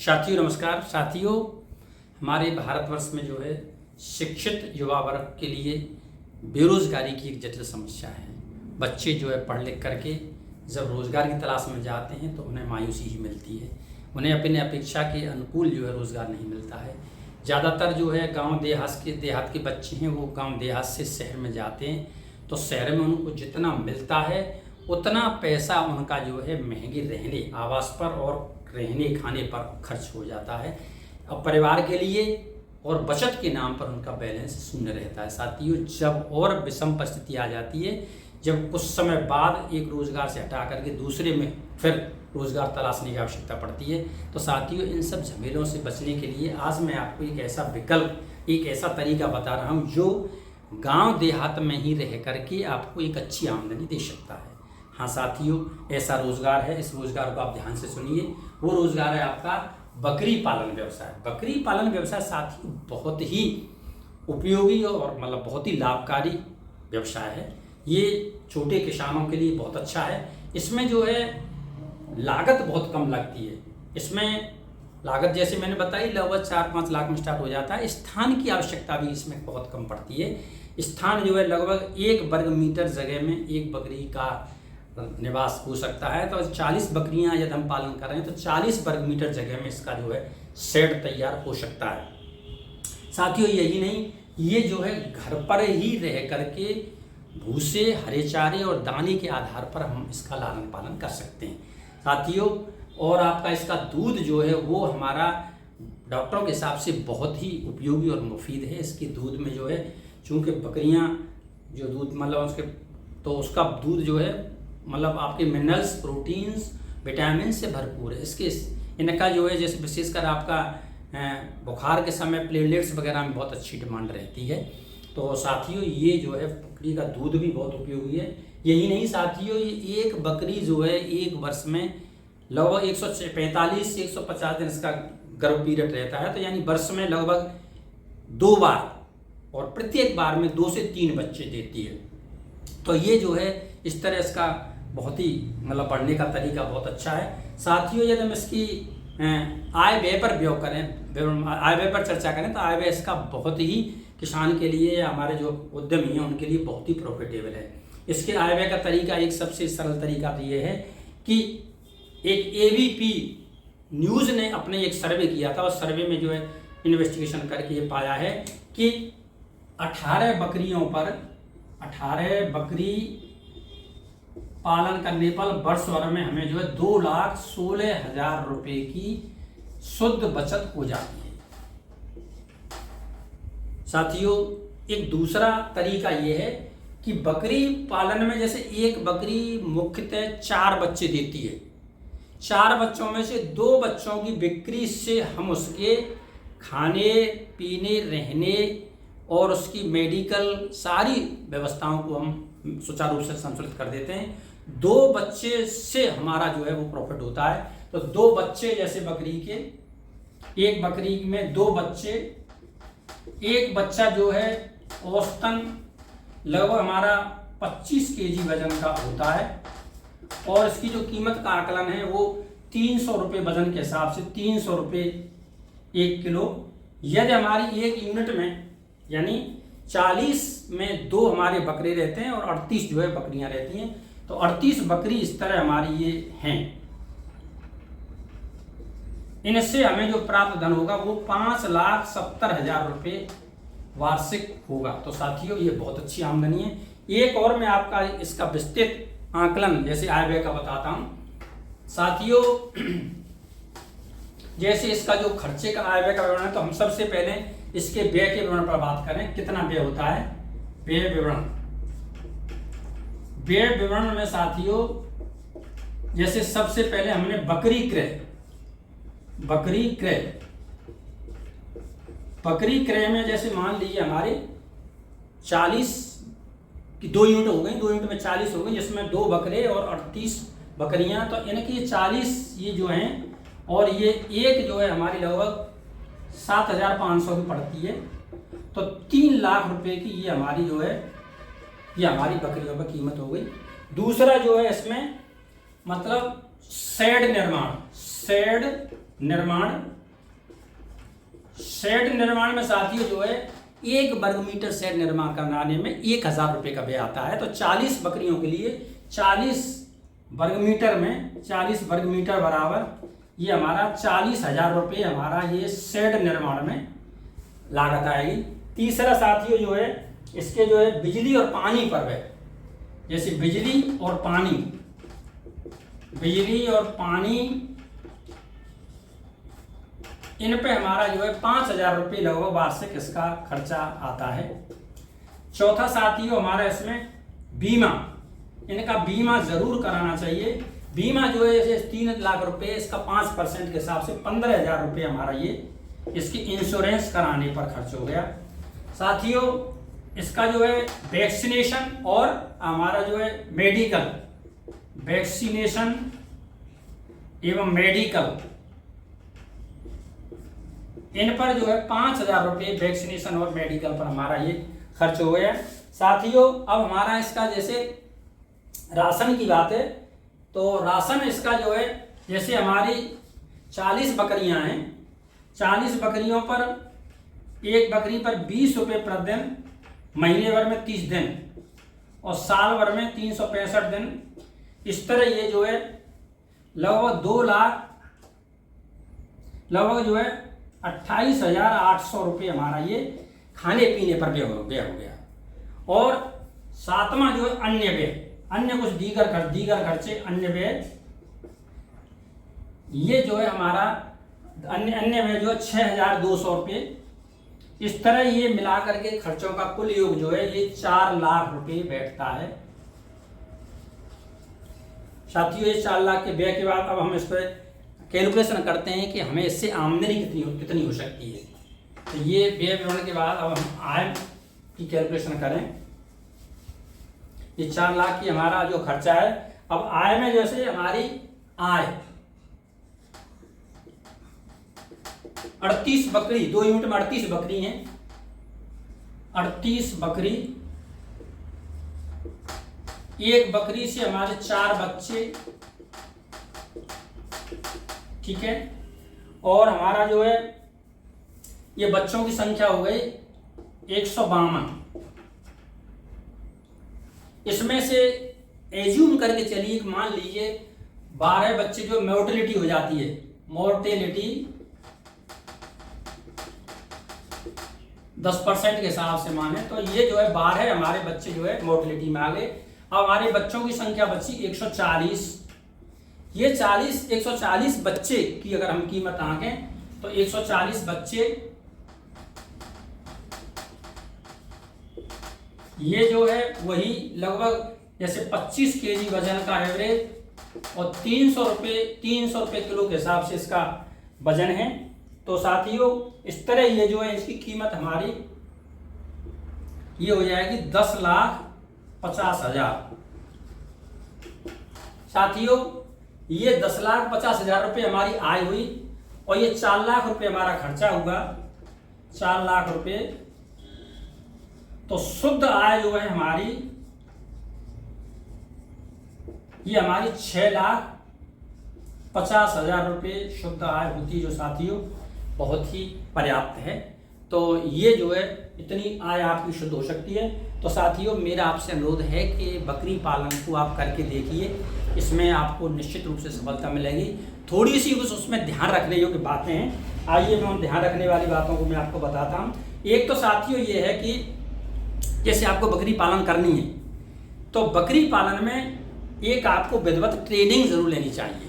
साथियों नमस्कार। साथियों, हमारे भारतवर्ष में जो है शिक्षित युवा वर्ग के लिए बेरोजगारी की एक जटिल समस्या है। बच्चे जो है पढ़ लिख करके जब रोजगार की तलाश में जाते हैं तो उन्हें मायूसी ही मिलती है। उन्हें अपनी अपेक्षा के अनुकूल जो है रोजगार नहीं मिलता है। ज़्यादातर जो है गांव देहात के बच्चे हैं, वो गांव देहात से शहर में जाते हैं तो शहर में उनको जितना मिलता है उतना पैसा उनका जो है महंगे रहने आवास पर और रहने खाने पर खर्च हो जाता है। अब परिवार के लिए और बचत के नाम पर उनका बैलेंस शून्य रहता है। साथियों, जब और विषम परिस्थिति आ जाती है, जब कुछ समय बाद एक रोजगार से हटा करके दूसरे में फिर रोजगार तलाशने की आवश्यकता पड़ती है, तो साथियों इन सब झमेलों से बचने के लिए आज मैं आपको एक ऐसा विकल्प, एक ऐसा तरीका बता रहा हूँ जो गांव देहात में ही रह करके आपको एक अच्छी आमदनी दे सकता है। हाँ साथियों, ऐसा रोजगार है, इस रोजगार को आप ध्यान से सुनिए। वो रोजगार है आपका बकरी पालन व्यवसाय। बकरी पालन व्यवसाय साथियों बहुत ही उपयोगी और बहुत ही लाभकारी व्यवसाय है। ये छोटे किसानों के लिए बहुत अच्छा है। इसमें जो है लागत बहुत कम लगती है। इसमें लागत जैसे मैंने बताई लगभग 4-5 लाख में स्टार्ट हो जाता है। स्थान की आवश्यकता भी इसमें बहुत कम पड़ती है। स्थान जो है लगभग 1 वर्ग मीटर जगह में एक बकरी का निवास हो सकता है। तो 40 बकरियां यदि हम पालन कर रहे हैं तो 40 वर्ग मीटर जगह में इसका जो है शेड तैयार हो सकता है। साथियों, यही नहीं, ये जो है घर पर ही रह करके भूसे, हरे चारे और दाने के आधार पर हम इसका लालन पालन कर सकते हैं। साथियों, और आपका इसका दूध जो है वो हमारा डॉक्टरों के हिसाब से बहुत ही उपयोगी और मुफीद है। इसके दूध में जो है, चूँकि बकरियां जो दूध उसके, तो उसका दूध जो है आपके मिनरल्स, प्रोटीन्स, विटामिन से भरपूर है। इनका जो है जैसे विशेषकर आपका बुखार के समय प्लेटलेट्स वगैरह में बहुत अच्छी डिमांड रहती है। तो साथियों, ये जो है बकरी का दूध भी बहुत उपयोगी है। यही नहीं साथियों, ये एक बकरी जो है एक वर्ष में लगभग 145 से 150 दिन इसका गर्भ पीरियड रहता है। तो यानी वर्ष में लगभग 2 बार और प्रत्येक बार में 2 से 3 बच्चे देती है। तो ये जो है इस तरह इसका बहुत ही बढ़ने का तरीका बहुत अच्छा है। साथियों, यदि हम इसकी आय व्यय पर आय व्यय पर चर्चा करें तो आय व्यय इसका बहुत ही किसान के लिए, हमारे जो उद्यमी हैं उनके लिए बहुत ही प्रॉफिटेबल है। इसके आय व्यय का तरीका, एक सबसे सरल तरीका तो ये है कि एक ABP न्यूज़ ने अपने एक सर्वे किया था। और सर्वे में जो है इन्वेस्टिगेशन करके ये पाया है कि 18 बकरी पालन करने पर वर्ष भर में हमें जो है 2,16,000 रुपये की शुद्ध बचत हो जाती है। साथियों, एक दूसरा तरीका ये है कि बकरी पालन में जैसे एक बकरी मुख्यतः 4 बच्चे देती है। 4 बच्चों में से 2 बच्चों की बिक्री से हम उसके खाने पीने, रहने और उसकी मेडिकल सारी व्यवस्थाओं को हम सुचारू रूप से संतुलित कर देते हैं। 2 बच्चे से हमारा जो है वो प्रॉफिट होता है। तो 2 बच्चे जैसे बकरी के, एक बकरी में 2 बच्चे, एक बच्चा जो है औसतन लगभग हमारा 25 kg वजन का होता है। और इसकी जो कीमत का आकलन है वो 300 रुपये वजन के हिसाब से 300 रुपये 1 किलो। यदि हमारी एक यूनिट में यानी 40 में 2 हमारे बकरे रहते हैं और 38 जो है बकरियां रहती हैं, तो 38 बकरी इस तरह हमारी ये हैं। इनसे हमें जो प्राप्त धन होगा वो 5,70,000 रुपये वार्षिक होगा। तो साथियों, ये बहुत अच्छी आमदनी है। एक और मैं आपका इसका विस्तृत आकलन जैसे आय व्यय का बताता हूँ। साथियों, जैसे इसका जो खर्चे का आय व्यय का विवरण है, तो हम सबसे पहले इसके व्यय के विवरण पर बात करें। कितना व्यय होता है? व्यय विवरण में साथियों, जैसे सबसे पहले हमने बकरी क्रय में जैसे मान लीजिए हमारे 40 की 2 यूनिट हो गई, 2 यूनिट में 40 हो गई, जिसमें 2 बकरे और 38 बकरियां। तो इनकी 40 ये जो हैं और ये एक जो है हमारी लगभग 7,500 की पड़ती है। तो 3 लाख रुपए की ये हमारी जो है ये हमारी बकरियों पर कीमत हो गई। दूसरा जो है इसमें शेड निर्माण, शेड निर्माण में साथियों जो है 1 वर्ग मीटर शेड निर्माण कराने में 1000 रुपये का व्यय आता है। तो 40 बकरियों के लिए 40 वर्ग मीटर में 40 वर्ग मीटर बराबर ये हमारा 40,000 रुपये हमारा ये शेड निर्माण में लागत आएगी। तीसरा साथियों जो है इसके जो है बिजली और पानी पर व्यय, जैसे बिजली और पानी इन पे हमारा जो है 5,000 रुपये लगभग वार्षिक इसका खर्चा आता है। चौथा साथियों हमारा इसमें बीमा, इनका बीमा जरूर कराना चाहिए। बीमा जो है जैसे 3 लाख रुपए, इसका 5% के हिसाब से 15,000 रुपये हमारा ये इसकी इंश्योरेंस कराने पर खर्च हो गया। साथियों इसका जो है वैक्सीनेशन और हमारा जो है मेडिकल, वैक्सीनेशन एवं मेडिकल इन पर जो है 5,000 रुपये वैक्सीनेशन और मेडिकल पर हमारा ये खर्च हो गया। साथियों अब हमारा इसका जैसे राशन की बात है, तो राशन इसका जो है जैसे हमारी 40 बकरियां हैं, 40 बकरियों पर एक बकरी पर 20 रुपये प्रतिदिन, महीने भर में 30 दिन और साल भर में 365 दिन, इस तरह ये जो है लगभग 2 लाख लगभग जो है 28,800 रुपये हमारा ये खाने पीने पर व्यय हो गया। और सातवां जो है अन्य व्यय, अन्य कुछ दीगर खर्चे अन्य व्यय, ये जो है हमारा अन्य व्यय जो है 6,200 रुपये। इस तरह ये मिलाकर के खर्चों का कुल योग जो है ये 4 लाख रुपये बैठता है। साथियों ये 4 लाख के व्यय के बाद अब हम इस पर कैलकुलेशन करते हैं कि हमें इससे आमदनी कितनी हो सकती है। तो ये व्यय विवरण के बाद अब हम आय की कैलकुलेशन करें। ये 4 लाख की हमारा जो खर्चा है, अब आय में जैसे हमारी आय 38 बकरी, 2 यूनिट में 38 बकरी हैं, 38 बकरी, एक बकरी से हमारे 4 बच्चे, ठीक है। और हमारा जो है ये बच्चों की संख्या हो गई 152। इसमें से एज्यूम करके चलिए मान लीजिए 12 बच्चे जो मोर्टेलिटी हो जाती है, मोर्टेलिटी 10% के हिसाब से माने तो ये जो है 12 हमारे बच्चे जो है मोर्टेलिटी में आ गए। अब हमारे बच्चों की संख्या बची 140। ये 140 बच्चे की अगर हम कीमत आंकें तो 140 बच्चे ये जो है वही लगभग जैसे 25 केजी वजन का एवरेज और 300 रुपये किलो के हिसाब से इसका वजन है। तो साथियों इस तरह ये जो है इसकी कीमत हमारी ये हो जाएगी 10,50,000। साथियों ये 10,50,000 रुपये हमारी आय हुई और ये 4 लाख रुपये हमारा खर्चा हुआ, 4 लाख रुपये। तो शुद्ध आय जो है हमारी ये हमारी 6,50,000 रुपये शुद्ध आय होती है, जो साथियों बहुत ही पर्याप्त है। तो ये जो है इतनी आय आपकी शुद्ध हो सकती है। तो साथियों मेरा आपसे अनुरोध है कि बकरी पालन को आप करके देखिए, इसमें आपको निश्चित रूप से सफलता मिलेगी। थोड़ी सी कुछ उसमें ध्यान रखने योग्य बातें हैं, आइए मैं उन ध्यान रखने वाली बातों को मैं आपको बताता हूँ। एक तो साथियों ये है कि जैसे आपको बकरी पालन करनी है तो बकरी पालन में एक आपको विधिवत ट्रेनिंग जरूर लेनी चाहिए।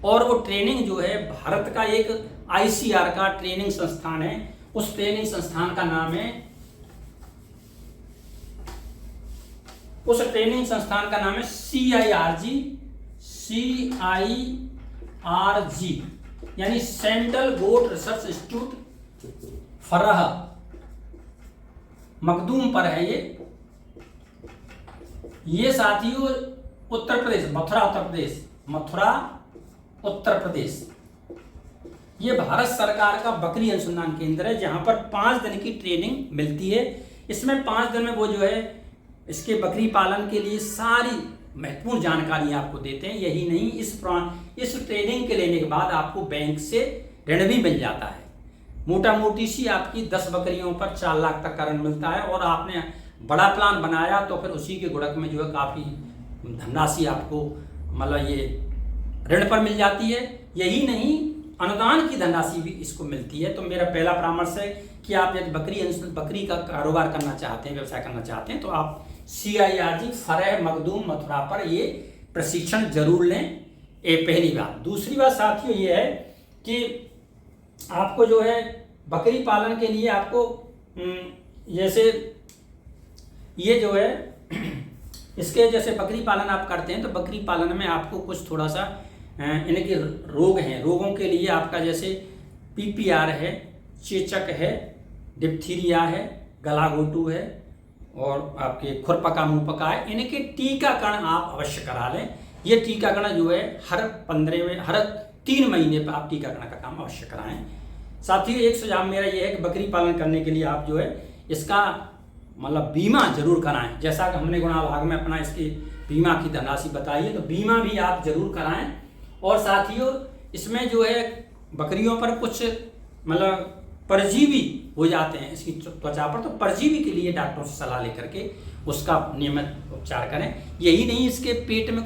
और वो ट्रेनिंग जो है भारत का एक ICR का ट्रेनिंग संस्थान है, उस ट्रेनिंग संस्थान का नाम है CIRG यानी सेंट्रल गोट रिसर्च इंस्टीट्यूट, फर्रह मखदूम पर है ये साथियों उत्तर प्रदेश, मथुरा उत्तर प्रदेश। ये भारत सरकार का बकरी अनुसंधान केंद्र है जहां पर 5 दिन की ट्रेनिंग मिलती है। इसमें 5 दिन में वो जो है इसके बकरी पालन के लिए सारी महत्वपूर्ण जानकारियाँ आपको देते हैं। यही नहीं, इस ट्रेनिंग के लेने के बाद आपको बैंक से ऋण भी मिल जाता है। मोटा मोटी सी आपकी 10 बकरियों पर 4 लाख तक का ऋण मिलता है, और आपने बड़ा प्लान बनाया तो फिर उसी के गुणक में जो है काफ़ी धनराशि आपको मतलब ये ऋण पर मिल जाती है। यही नहीं, अनुदान की धनराशि भी इसको मिलती है। तो मेरा पहला परामर्श है कि आप यदि बकरी का कारोबार करना चाहते हैं, व्यवसाय करना चाहते हैं, तो आप CIRG फरह मखदूम मथुरा पर ये प्रशिक्षण जरूर लें। ये पहली बात। दूसरी बात साथियों ये है कि आपको जो है बकरी पालन के लिए आपको जैसे ये जो है इसके जैसे बकरी पालन आप करते हैं, तो बकरी पालन में आपको कुछ थोड़ा सा इनके रोग हैं। रोगों के लिए आपका जैसे PPR है, चेचक है, डिप्थीरिया है, गलाघोटू है, और आपके खुरपका मुंहपका है। इनके टीकाकरण आप अवश्य करा लें। ये टीकाकरण जो है हर 3 महीने पर आप टीकाकरण का काम अवश्य कराएं। साथ ही एक सुझाव मेरा ये है कि बकरी पालन करने के लिए आप जो है इसका मतलब बीमा जरूर कराएं। जैसा कि हमने गुणा भाग में अपना इसकी बीमा की धनराशि बताई है, तो बीमा भी आप जरूर कराएं। और साथियों इसमें जो है बकरियों पर कुछ मतलब परजीवी हो जाते हैं इसकी त्वचा पर, तो परजीवी के लिए डॉक्टरों से सलाह लेकर के उसका नियमित उपचार करें। यही नहीं, इसके पेट में